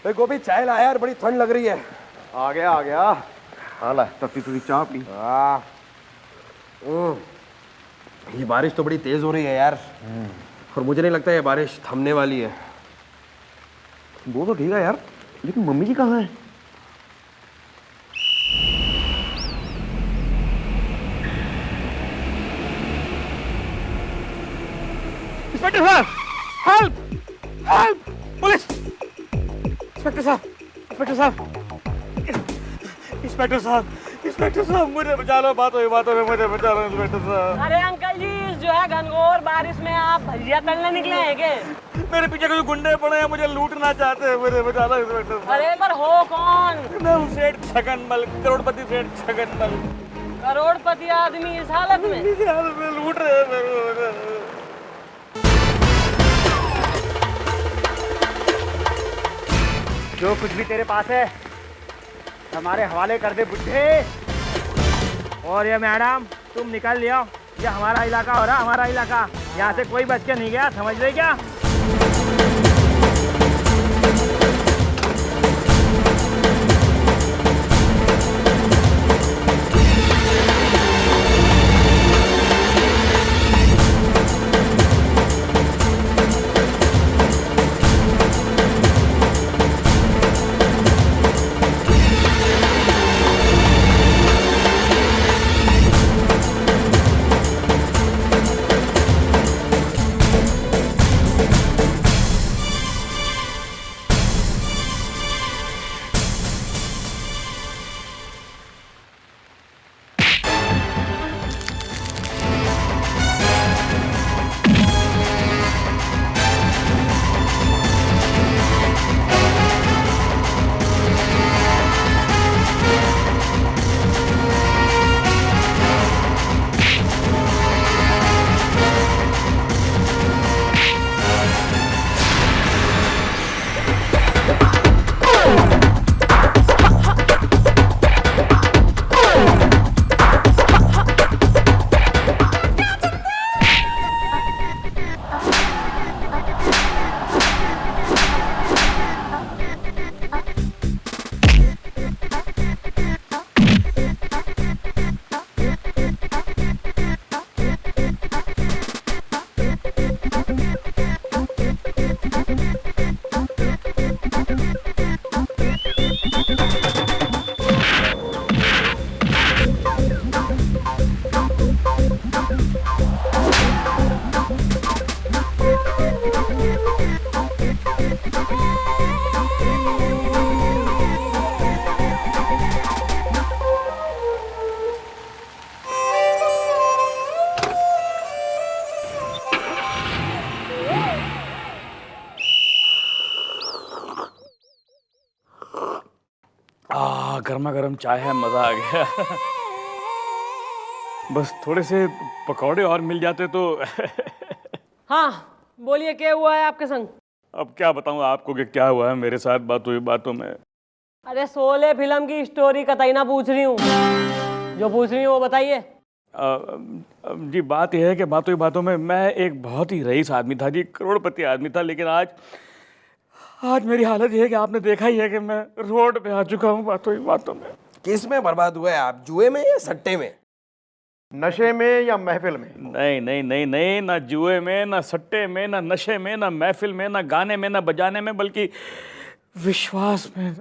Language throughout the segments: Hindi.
भाई गोभी चाय ला यार, बड़ी ठंड लग रही है। आ गया आ गया। हाँ ला तपती तुझी चाय पी। ये बारिश तो बड़ी तेज हो रही है यार, और मुझे नहीं लगता ये बारिश थमने वाली है। वो तो ठीक है यार, लेकिन मम्मी जी कहाँ है? इंस्पेक्टर साहब, हेल्प हेल्प, पुलिस! इंस्पेक्टर साहब, इंस्पेक्टर साहब, इंस्पेक्टर साहब, इंस्पेक्टर साहब, मुझे बचा लो, बातों में मुझे बचा लो इंस्पेक्टर साहब। अरे अंकल जी, जो है घनघोर बारिश में आप भजिया तलने निकले हैं क्या? मेरे पीछे कुछ गुंडे पड़े हैं, मुझे लूटना चाहते हैं, मुझे बचा लो इंस्पेक्टर साहब। अरे पर हो कौन? मैं हूँ सेठ छगनमल, करोड़पति सेठ छगनमल। करोड़पति आदमी इस हालत में? इस हालत में लूट रहे हैं मेरे को। जो कुछ भी तेरे पास है हमारे हवाले कर दे बुड्ढे। और ये मैडम तुम निकल लियो, ये हमारा इलाका हो रहा, हमारा इलाका, यहाँ से कोई बच के नहीं गया, समझ रहे क्या? गर्मा गर्म चाय है, मजा आ गया। बस थोड़े से पकौड़े और मिल जाते तो। हाँ बोलिए, क्या हुआ है आपके संग? अब क्या बताऊं आपको कि क्या हुआ है मेरे साथ बातों ही बातों में। अरे शोले फिल्म की स्टोरी कतई ना पूछ रही हूँ, जो पूछ रही हूँ वो बताइए। जी बात यह है कि बातों ही बातों में मैं एक बहुत ही रईस आदमी था जी, करोड़पति आदमी था, लेकिन आज मेरी हालत यह है कि आपने देखा ही है कि मैं रोड पे आ चुका हूँ बातों ही बातों में। किस में बर्बाद हुए आप, जुए में या सट्टे में? नशे में या महफिल में? नहीं नहीं नहीं नहीं, ना जुए में, ना सट्टे में, ना नशे में, ना महफिल में, ना गाने में, ना बजाने में, बल्कि विश्वास में।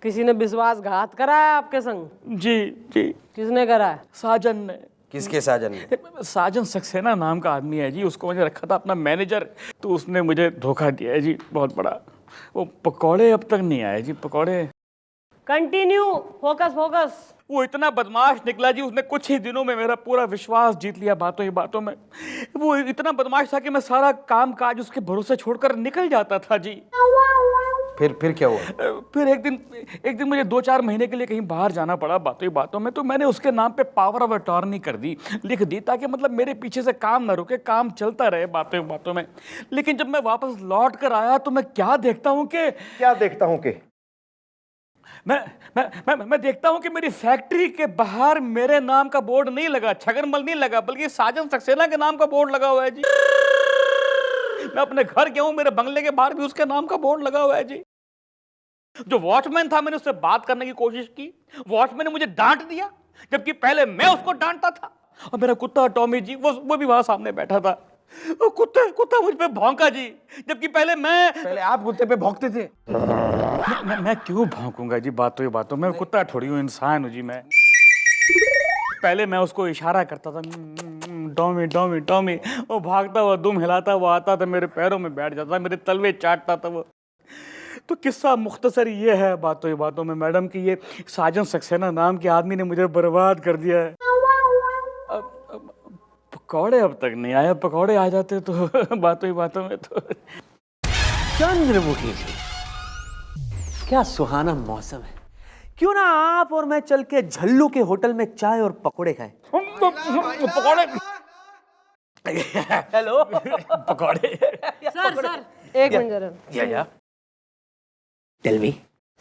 किसी ने विश्वासघात करा है आपके संग? जी जी। किसने करा है? साजन ने। किसके साजन ने? साजन सक्सेना नाम का आदमी है जी, उसको मैंने रखा था अपना मैनेजर, तो उसने मुझे धोखा दिया है जी, बहुत बड़ा। वो पकौड़े अब तक नहीं आए जी, पकौड़े। Continue, focus focus. वो इतना बदमाश निकला जी, उसने कुछ ही दिनों में मेरा पूरा विश्वास जीत लिया बातों ही बातों में। वो इतना बदमाश था कि मैं सारा काम काज उसके भरोसे छोड़कर निकल जाता था जी। फिर क्या हुआ? फिर एक दिन मुझे 2-4 महीने के लिए कहीं बाहर जाना पड़ा बातों ही बातों में, तो मैंने उसके नाम पे पावर ऑफ अटॉर्नी कर दी, लिख दी, ताकि मतलब मेरे पीछे से काम ना रुके, काम चलता रहे बातों ही बातों में। लेकिन जब मैं वापस लौट कर आया तो मैं क्या देखता हूँ कि मैं देखता हूं कि मेरी फैक्ट्री के बाहर मेरे नाम का बोर्ड नहीं लगा, छगनमल नहीं लगा, बल्कि साजन सक्सेना के नाम का बोर्ड लगा हुआ है जी। मैं अपने घर गया हूँ, मेरे बंगले के बाहर भी उसके नाम का बोर्ड लगा हुआ है जी। जो वॉचमैन था, मैंने उससे बात करने की कोशिश की, वॉचमैन ने मुझे डांट दिया, जबकि पहले मैं उसको डांटता था। और मेरा कुत्ता टॉमी जी वो भी वहां सामने बैठा था। कुत्ता मुझ पे भौंका जी, जबकि पहले आप कुत्ते पे भौंकते थे। मैं क्यों भौंकूंगा जी? बातों में कुत्ता थोड़ी हूँ, इंसान हूँ जी मैं। पहले मैं उसको इशारा करता था, टॉमी टॉमी टॉमी, वो भागता हुआ दुम हिलाता हुआ आता था, मेरे पैरों में बैठ जाता, मेरे तलवे चाटता था वो। तो किस्सा मुख्तसर ये है बातों में मैडम कि ये साजन सक्सेना नाम के आदमी ने मुझे बर्बाद कर दिया है। अब पकौड़े अब तक नहीं आए, पकौड़े आ जाते तो बातों में तो। चंद्रमुखी जी, क्या सुहाना मौसम है। क्यों ना आप और मैं चल के झल्लू के होटल में चाय और पकोड़े खाएं। पकौड़े। हेलो पकौड़े। सर एक मिनट जरा। या टेल मी।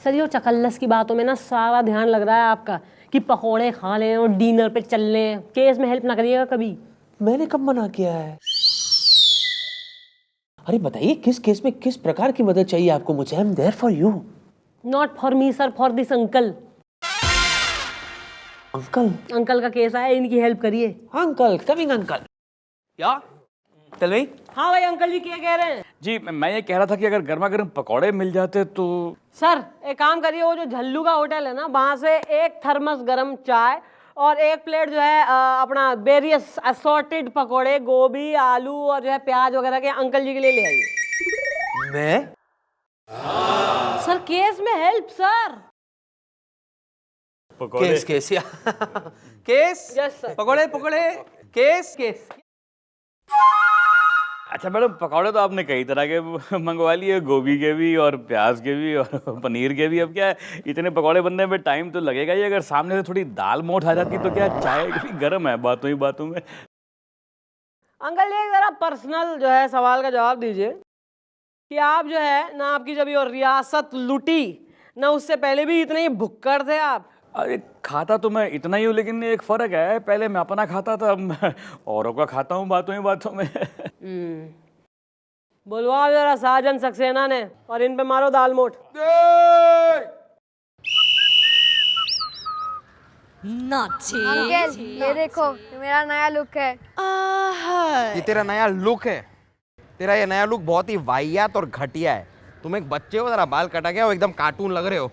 सर ये चकल्लस की बातों में ना सारा ध्यान लग रहा है आपका कि पकोड़े खा लें और डिनर पे चल लें। केस में हेल्प ना करिएगा कभी। मैंने कब मना किया है? अरे बताइए किस केस में किस प्रकार की मदद चाहिए आपको मुझे? I am there for you. Not for me sir, for this uncle. Uncle का केस आया, इनकी हेल्प करिए। Uncle coming uncle. या टेल मी। हाँ भाई अंकल जी क्या कह रहे हैं? जी मैं ये कह रहा था कि अगर गर्मा गर्म पकौड़े मिल जाते तो। सर एक काम करिए, वो जो झल्लू का होटल है ना, वहां से एक थर्मस गरम चाय और एक प्लेट जो है अपना वेरियस असॉर्टेड पकोड़े, गोभी आलू और जो है प्याज वगैरह के अंकल जी के लिए ले आइए। मैं? सर केस में हेल्प सर। पकौड़े केस या केस। Yes sir. पकोड़े केस। अच्छा मैडम, पकौड़े तो आपने कई तरह के मंगवा लिए, गोभी के भी और प्याज के भी और पनीर के भी। अब क्या है, इतने पकौड़े बनने में टाइम तो लगेगा ही। अगर सामने से थोड़ी दाल मोठ आ जाती तो क्या, चाय भी गर्म है बातों में। अंकल जी जरा पर्सनल जो है सवाल का जवाब दीजिए कि आप जो है ना, आपकी जब ये रियासत लूटी ना, उससे पहले भी इतने ही भुक्कड़ थे आप? अरे खाता तो मैं इतना ही हूँ, लेकिन एक फर्क है, पहले मैं अपना खाता था, अब मैं औरों का खाता हूँ बातों में। बुलवाओ जरा साजन सक्सेना ने और इन पे मारो दाल मोठ। अंकल ये देखो, ये मेरा नया लुक है। ये तेरा नया लुक है? तेरा ये नया लुक बहुत ही वाहियात और घटिया है। तुम एक बच्चे हो, जरा बाल कटा गया हो, एकदम कार्टून लग रहे हो।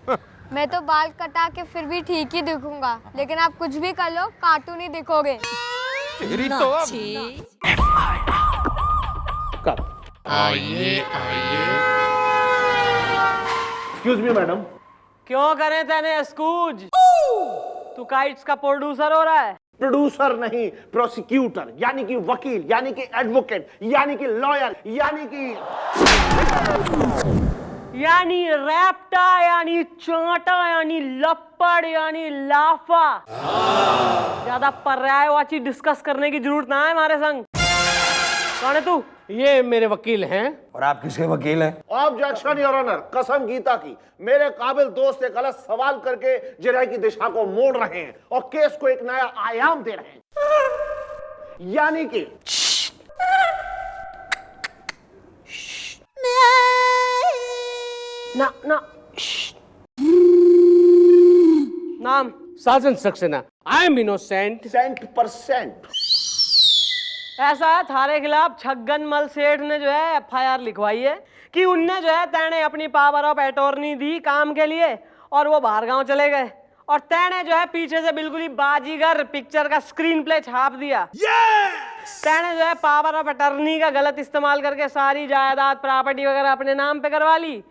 मैं तो बाल कटा के फिर भी ठीक ही दिखूंगा, लेकिन आप कुछ भी कर लो कार्टून ही दिखोगे। तेरी तो अब। Excuse me madam. क्यों करें तेने एक्सक्यूज? तू काइट्स का प्रोड्यूसर हो रहा है? प्रोड्यूसर नहीं, प्रोसिक्यूटर, यानी कि वकील, यानी कि एडवोकेट, यानी कि लॉयर, यानी रैप्टा, यानी चांटा, यानी लप्पड़, यानी लाफा। ज्यादा पर्यायवाची डिस्कस करने की जरूरत ना है हमारे संग। कौन है तू? ये मेरे वकील हैं। और आप किसके वकील हैं? ऑब्जेक्शन योर ऑनर, कसम गीता की, मेरे काबिल दोस्त एक गलत सवाल करके जिरह की दिशा को मोड़ रहे हैं और केस को एक नया आयाम दे रहे हैं। यानी कि नाम Sajan Saxena. I am innocent. 100%। ऐसा है, थारे खिलाफ छगन मल सेठ ने जो है FIR लिखवाई है कि उनने जो है तैने अपनी पावर ऑफ अटॉर्नी दी काम के लिए और वो बाहर गांव चले गए, और तैने जो है पीछे से बिल्कुल ही बाजीगर पिक्चर का स्क्रीन प्ले छाप दिया। तैने जो है पावर ऑफ अटॉर्नी का गलत इस्तेमाल करके सारी जायदाद प्रॉपर्टी वगैरह अपने नाम पे करवा ली,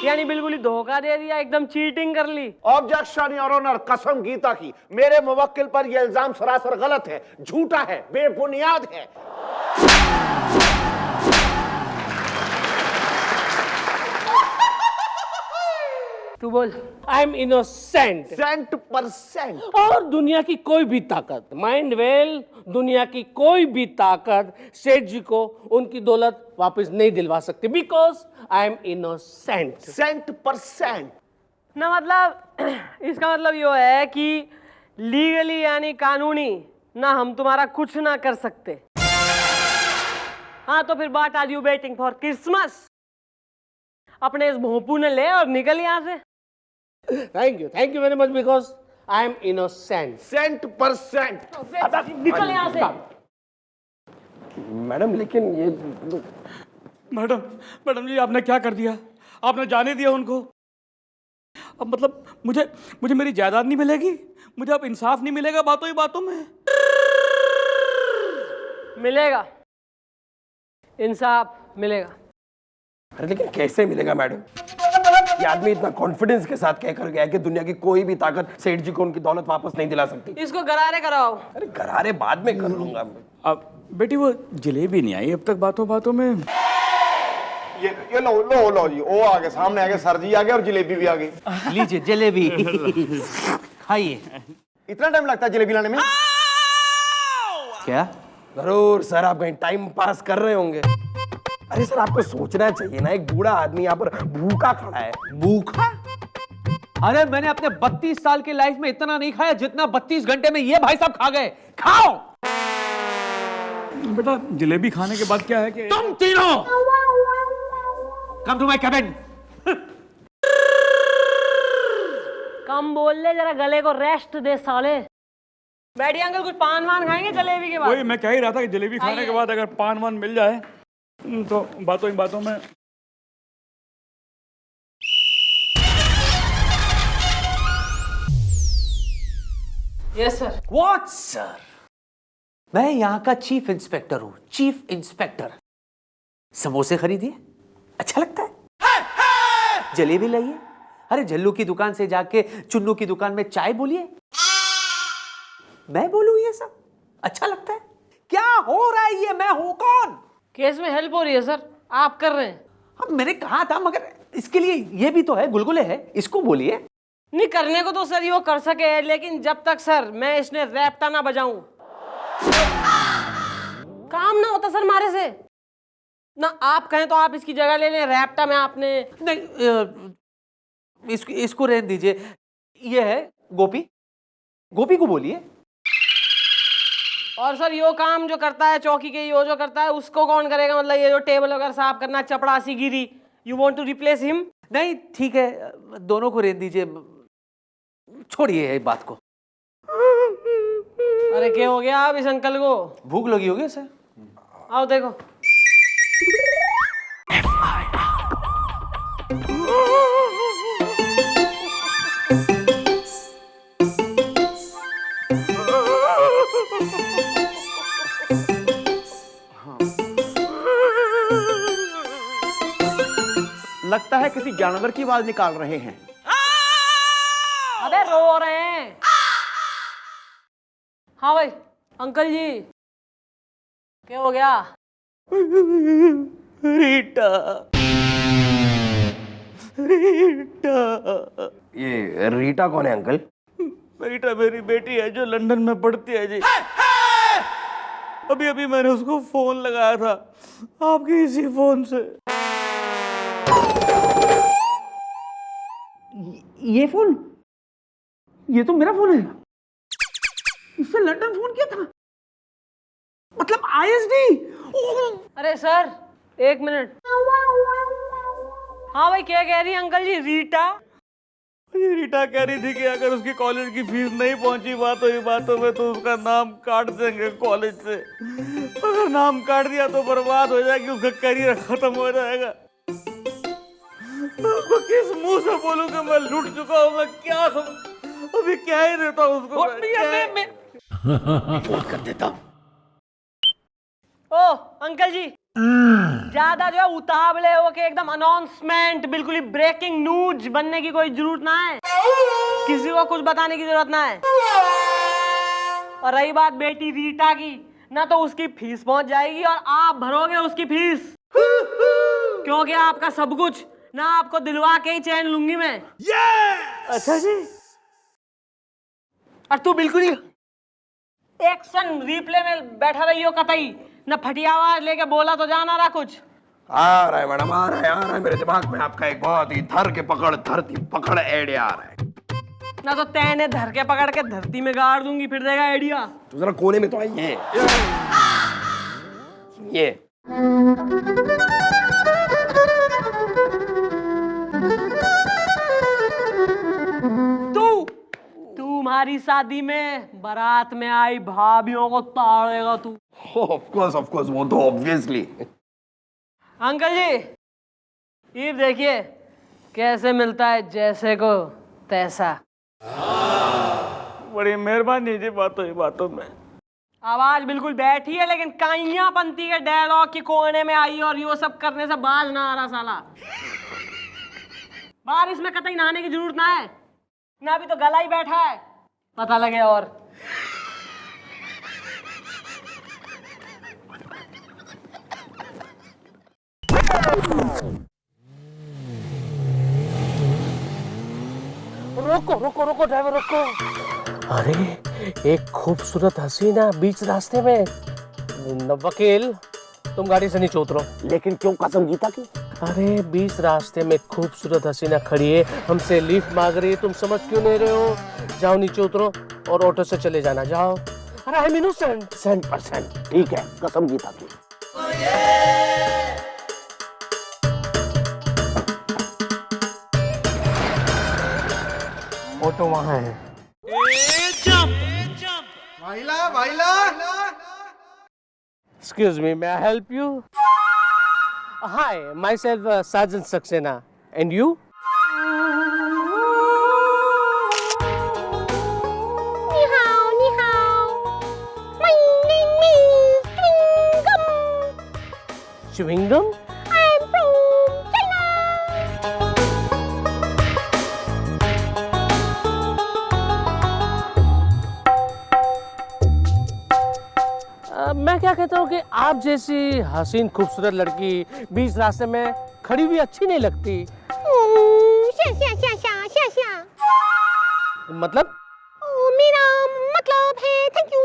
यानी बिल्कुल ही धोखा दे दिया, एकदम चीटिंग कर ली। ऑब्जेक्शन योर ऑनर, कसम गीता की, मेरे मुवक्किल पर यह इल्जाम सरासर गलत है, झूठा है, बेबुनियाद है। तू बोल। आई एम इनोसेंट। 100%। और दुनिया की कोई भी ताकत, माइंड वेल, दुनिया की कोई भी ताकत सेठ जी को उनकी दौलत वापस नहीं दिलवा सकती, बिकॉज आई एम इनोसेंट। 100%। ना मतलब इसका मतलब ये है कि लीगली यानी कानूनी ना हम तुम्हारा कुछ ना कर सकते। हाँ तो फिर what are you waiting for Christmas? अपने इस भोंपू ने ले और निकल यहाँ से। Thank you very much because I am innocent. 100%। निकल यहाँ से। मैडम लेकिन ये मैडम मैडम जी आपने क्या कर दिया? आपने जाने दिया उनको। अब मतलब मुझे मेरी जायदाद नहीं मिलेगी? मुझे अब इंसाफ नहीं मिलेगा बातों ही बातों में? मिलेगा, इंसाफ मिलेगा। अरे लेकिन कैसे मिलेगा मैडम? ये आदमी इतना कॉन्फिडेंस के साथ कहकर गया कि दुनिया की कोई भी ताकत सेठ जी को उनकी दौलत वापस नहीं दिला सकती। इसको गरारे कराओ। अरे गरारे बाद में कर लूंगा। अब बेटी वो जलेबी नहीं आई अब तक बातों बातों में। ये लो जी, वो आ गए, सामने आ गए, सर जी आ गए और जलेबी भी आ गई। लीजिए जलेबी खाइए। इतना टाइम लगता है जलेबी लाने में? क्या? जरूर सर, आप कहीं टाइम पास कर रहे होंगे। अरे सर आपको सोचना चाहिए ना, एक बूढ़ा आदमी यहाँ पर भूखा खड़ा है। भूखा? अरे मैंने अपने 32 साल के लाइफ में इतना नहीं खाया जितना 32 घंटे में ये भाई साहब खा गए। खाओ। बेटा जलेबी खाने के बाद क्या है कि तुम तीनों कम टू माय कैबिन। कम बोल ले, जरा गले को रेस्ट दे साले। बैठिए अंकल, कुछ पान वान खाएंगे जलेबी के बाद? वही मैं कह ही रहा था कि जलेबी खाने के बाद अगर पान वान मिल जाए तो बातों ही बातों में। Yes sir. What sir? मैं यहां का चीफ इंस्पेक्टर हूं, चीफ इंस्पेक्टर। समोसे खरीदिए, अच्छा लगता है। जलेबी लाइए। अरे झल्लू की दुकान से जाके चुन्नू की दुकान में चाय बोलिए। मैं बोलूं ये सब अच्छा लगता है? क्या हो रहा है ये? मैं हूं कौन? केस में हेल्प हो रही है सर, आप कर रहे हैं। अब मैंने कहा था, मगर इसके लिए ये भी तो है, गुलगुले है, इसको बोलिए। नहीं करने को तो सर ये वो कर सके, लेकिन जब तक सर मैं इसने रैप्टा ना बजाऊं काम ना होता सर मारे से। ना आप कहें तो आप इसकी जगह ले लें, रैप्टा में आपने। नहीं इसको रहने दीजिए। ये है गोपी, गोपी को बोलिए। और सर यो काम जो करता है चौकी के, यो जो करता है उसको कौन करेगा? मतलब ये जो टेबल वगैरह साफ करना, चपड़ासी गिरी, you want to replace him? नहीं ठीक है, दोनों को रहने दीजिए, छोड़िए ये बात को। अरे क्या हो गया अब इस अंकल को? भूख लगी होगी सर। आओ देखो। लगता है किसी जानवर की आवाज निकाल रहे हैं। अबे रो रहे हैं। हाँ भाई अंकल जी, क्या हो गया? रीटा, रीटा। ये रीटा कौन है अंकल? रीटा मेरी बेटी है जो लंदन में पढ़ती है जी। अभी अभी मैंने उसको फोन लगाया था आपके इसी फोन से। ये फोन, ये तो मेरा फोन है। इससे लंदन फोन किया था, मतलब आईएसडी। अरे सर एक मिनट। हाँ भाई क्या कह रही है अंकल जी? रीटा? ये रीटा कह रही थी कि अगर उसकी कॉलेज की फीस नहीं पहुंची बातों में तो उसका नाम काट देंगे कॉलेज से। अगर नाम काट दिया तो बर्बाद हो जाएगी, उसका करियर खत्म हो जाएगा। मैं उसको किस मुंह से बोलूं कि मैं लूट चुका हूं? मैं क्या अभी क्या ही देता हूं उसको? कर देता हूं। ओ अंकल जी, ज्यादा जो है उतावले हो के एकदम अनाउंसमेंट, बिल्कुल ही ब्रेकिंग न्यूज बनने की कोई जरूरत ना है। किसी को कुछ बताने की जरूरत ना है। और रही बात बेटी रीटा की, ना तो उसकी फीस पहुंच जाएगी और आप भरोगे उसकी फीस, क्योंकि आपका सब कुछ ना आपको दिलवा के ही चैन लूंगी मैं। अच्छा जी। और तू बिल्कुल ही एक्शन रिप्ले में बैठा रही हो कतई न, फटिया आवाज लेके बोला तो जाना रहा कुछ। आ रहा है मैडम, आ रहा है मेरे दिमाग में आपका एक बहुत ही धरती पकड़ आइडिया आ रहा है। ना तो तैने धर के पकड़ के धरती में गाड़ दूंगी, फिर देगा आइडिया। तो जरा कोने में तो आइए। ये तुम्हारी शादी में बारात में आई भाभियों को ताड़ेगा तू। ऑफ कोर्स वो तो ऑब्वियसली। अंकल जी ये देखिए कैसे मिलता है जैसे को तैसा। बड़ी मेहरबानी जी बातों में। आवाज बिल्कुल बैठी है लेकिन काइयां पंती के डायलॉग के कोने में आई और यो सब करने से बाज ना आ रहा साला। बारिश में कतई नहाने की जरूरत ना है ना, अभी तो गला ही बैठा है पता लगे। और रोको ड्राइवर रोको। अरे एक खूबसूरत हसीना बीच रास्ते में। वकील तुम गाड़ी से नीचे उतरो। लेकिन क्यों कसम गीता की? अरे बीच रास्ते में खूबसूरत हसीना खड़ी है, हमसे लिफ्ट मांग रही है, तुम समझ क्यों नहीं रहे हो? जाओ नीचे उतरो और ऑटो से चले जाना, जाओ। अरे आई एम इनोसेंट। 100% ठीक है, कसम गीता की। ऑटो वहां है। Excuse me, may I help you? Hi, myself Sergeant Saxena. And you? Ni hao. My name is Chewing Gum. Chewing gum? I'm from China. मैं क्या कहता हूँ कि आप जैसी हसीन खूबसूरत लड़की बीच रास्ते में खड़ी हुई अच्छी नहीं लगती। मतलब? मेरा मतलब है थैंक यू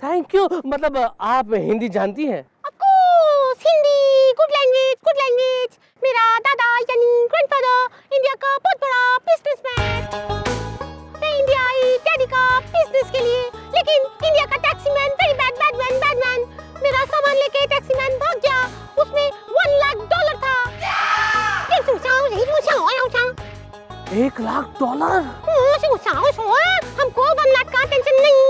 थैंक यू मतलब आप हिंदी जानती हैं? Of course Hindi good language. मेरा दादा यानी ग्रैंडफादर इंडिया का बहुत बड़ा बिजनेसमैन। मैं इंडिया आई डैडी का बिजनेस के लिए, लेकिन इंडिया का टैक्सीमैन वेरी बैड मैन। मेरा सामान लेके टैक्सीमैन भाग गया, उसमें $1 लाख था। $1 लाख? हमको 1 लाख का टेंशन नहीं,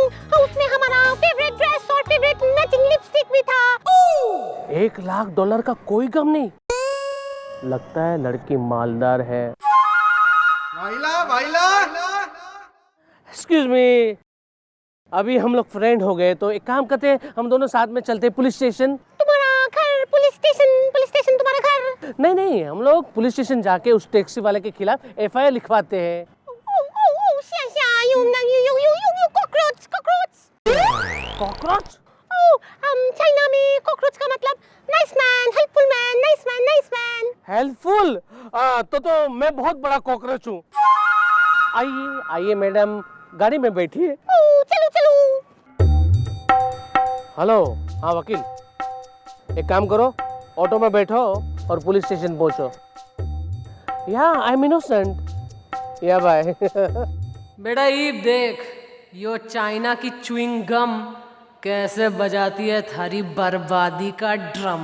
उसमें हमारा फेवरेट ड्रेस और फेवरेट मैचिंग लिपस्टिक भी था। $1 लाख का कोई गम नहीं। लगता है लड़की मालदार है। एक्सक्यूज मी, अभी हम लोग फ्रेंड हो गए तो एक काम करते हैं, हम दोनों साथ में चलते हैं पुलिस स्टेशन। तुम्हारा घर पुलिस स्टेशन तुम्हारा घर? नहीं, हम लोग पुलिस स्टेशन जाके उस टैक्सी वाले के खिलाफ FIR लिखवाते हैं। कॉकरोच? चाइना में कॉकरोच का मतलब nice man, helpful man, nice man. Helpful? तो मैं बहुत बड़ा कॉकरोच हूँ। आइए मैडम, गाड़ी में बैठिए। चलो। हेलो, हाँ वकील, एक काम करो, ऑटो में बैठो और पुलिस स्टेशन पहुंचो। या आई एम इनोसेंट। या बाय। बेटा ईब देख यो चाइना की च्युइंग गम कैसे बजाती है थारी बर्बादी का ड्रम।